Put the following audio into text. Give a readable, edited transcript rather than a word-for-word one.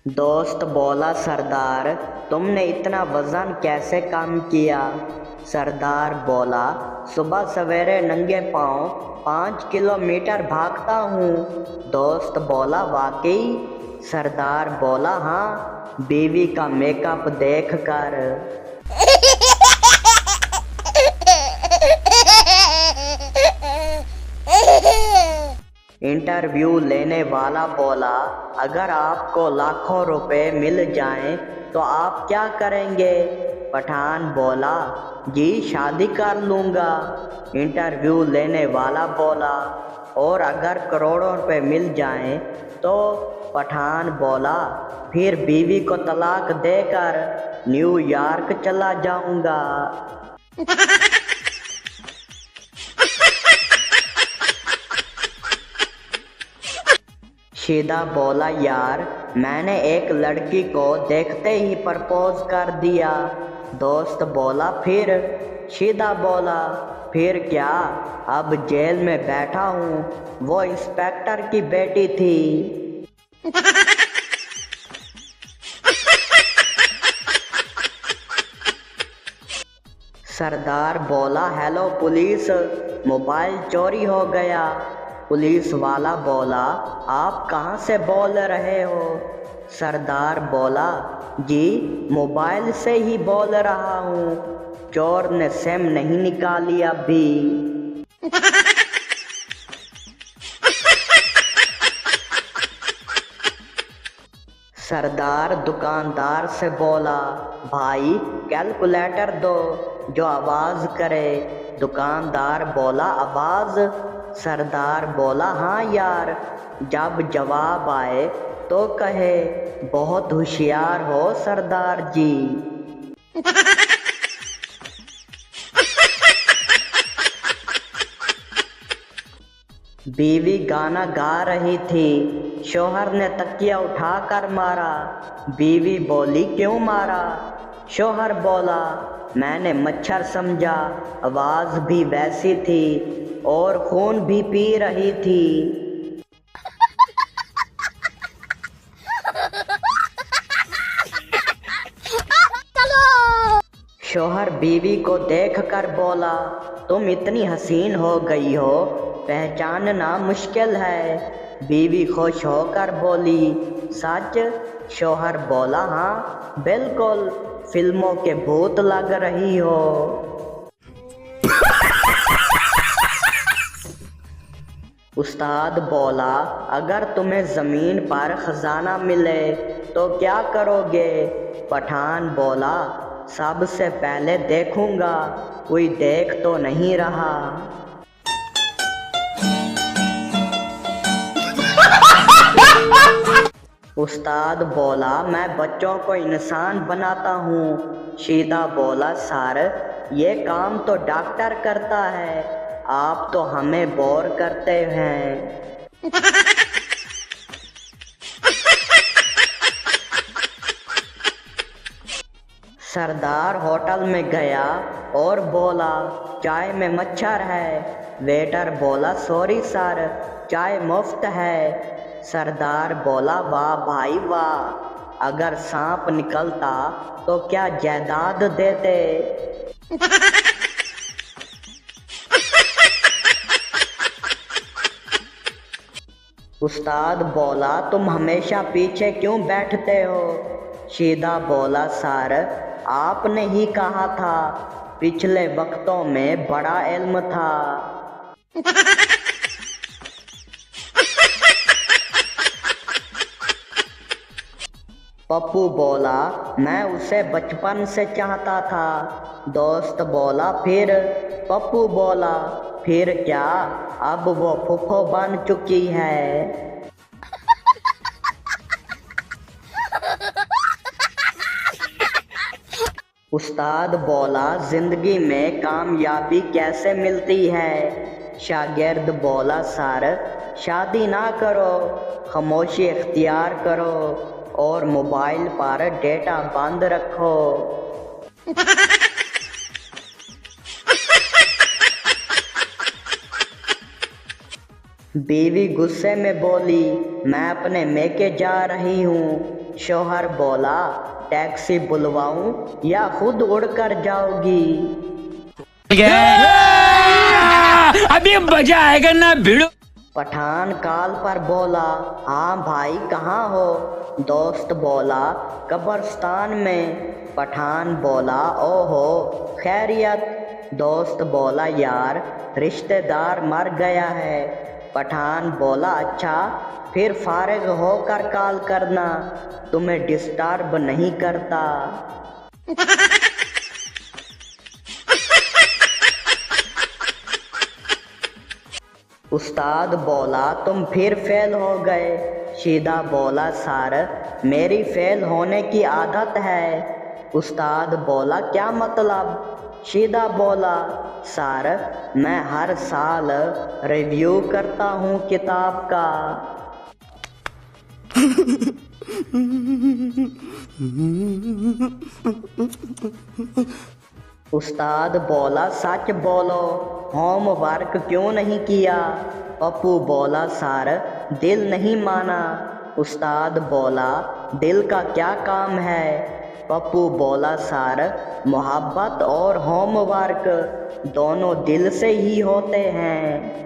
दोस्त बोला, सरदार तुमने इतना वजन कैसे कम किया। सरदार बोला, सुबह सवेरे नंगे पाँव 5 किलोमीटर भागता हूँ। दोस्त बोला, वाकई। सरदार बोला, हाँ, बीवी का मेकअप देख कर। इंटरव्यू लेने वाला बोला, अगर आपको लाखों रुपए मिल जाएं तो आप क्या करेंगे। पठान बोला, जी शादी कर लूँगा। इंटरव्यू लेने वाला बोला, और अगर करोड़ों रुपए मिल जाएं तो। पठान बोला, फिर बीवी को तलाक देकर न्यूयॉर्क चला जाऊँगा। शीदा बोला, यार मैंने एक लड़की को देखते ही प्रपोज कर दिया। दोस्त बोला, फिर। शीदा बोला, फिर क्या, अब जेल में बैठा हूँ, वो इंस्पेक्टर की बेटी थी। सरदार बोला, हेलो पुलिस, मोबाइल चोरी हो गया। पुलिस वाला बोला, आप कहाँ से बोल रहे हो। सरदार बोला, जी मोबाइल से ही बोल रहा हूँ, चोर ने सिम नहीं निकाली अभी। सरदार दुकानदार से बोला, भाई कैलकुलेटर दो जो आवाज़ करे। दुकानदार बोला, आवाज़। सरदार बोला, हाँ यार, जब जवाब आए तो कहे, बहुत होशियार हो सरदार जी। बीवी गाना गा रही थी, शौहर ने तकिया उठाकर मारा। बीवी बोली, क्यों मारा। शौहर बोला, मैंने मच्छर समझा, आवाज़ भी वैसी थी और खून भी पी रही थी। शौहर बीवी को देखकर बोला, तुम इतनी हसीन हो गई हो, पहचानना मुश्किल है। बीवी खुश होकर बोली, सच। शौहर बोला, हाँ बिल्कुल, फिल्मों के भूत लग रही हो। उस्ताद बोला, अगर तुम्हें ज़मीन पर खजाना मिले तो क्या करोगे। पठान बोला, सबसे पहले देखूंगा कोई देख तो नहीं रहा। उस्ताद बोला, मैं बच्चों को इंसान बनाता हूँ। शीदा बोला, सर ये काम तो डॉक्टर करता है, आप तो हमें बोर करते हैं। सरदार होटल में गया और बोला, चाय में मच्छर है। वेटर बोला, सॉरी सर, चाय मुफ्त है। सरदार बोला, वाह भाई वाह, अगर सांप निकलता तो क्या जायदाद देते। उस्ताद बोला, तुम हमेशा पीछे क्यों बैठते हो। शीदा बोला, सर आपने ही कहा था, पिछले वक्तों में बड़ा इल्म था। पप्पू बोला, मैं उसे बचपन से चाहता था। दोस्त बोला, फिर। पप्पू बोला, फिर क्या, अब वो फुफ्फो बन चुकी है। उस्ताद बोला, जिंदगी में कामयाबी कैसे मिलती है। शागिर्द बोला, सर शादी ना करो, खामोशी इख्तियार करो और मोबाइल पर डेटा बंद रखो। बीवी गुस्से में बोली, मैं अपने मेके जा रही हूँ। शौहर बोला, टैक्सी बुलवाऊं या खुद उड़कर जाओगी? अभी मजा आएगा ना भिड़ो। पठान काल पर बोला, हाँ भाई कहाँ हो? दोस्त बोला, कब्रिस्तान में। पठान बोला, ओहो खैरियत? दोस्त बोला, यार रिश्तेदार मर गया है। पठान बोला, अच्छा फिर फारिग होकर कॉल करना, तुम्हें डिस्टर्ब नहीं करता। उस्ताद बोला, तुम फिर फेल हो गए। शीदा बोला, सर मेरी फेल होने की आदत है। उस्ताद बोला, क्या मतलब? शीदा बोला, सर मैं हर साल रिव्यू करता हूँ किताब का। उस्ताद बोला, सच बोलो होमवर्क क्यों नहीं किया? पप्पू बोला, सर दिल नहीं माना। उस्ताद बोला, दिल का क्या काम है? पप्पू बोला, सर मोहब्बत और होमवर्क दोनों दिल से ही होते हैं।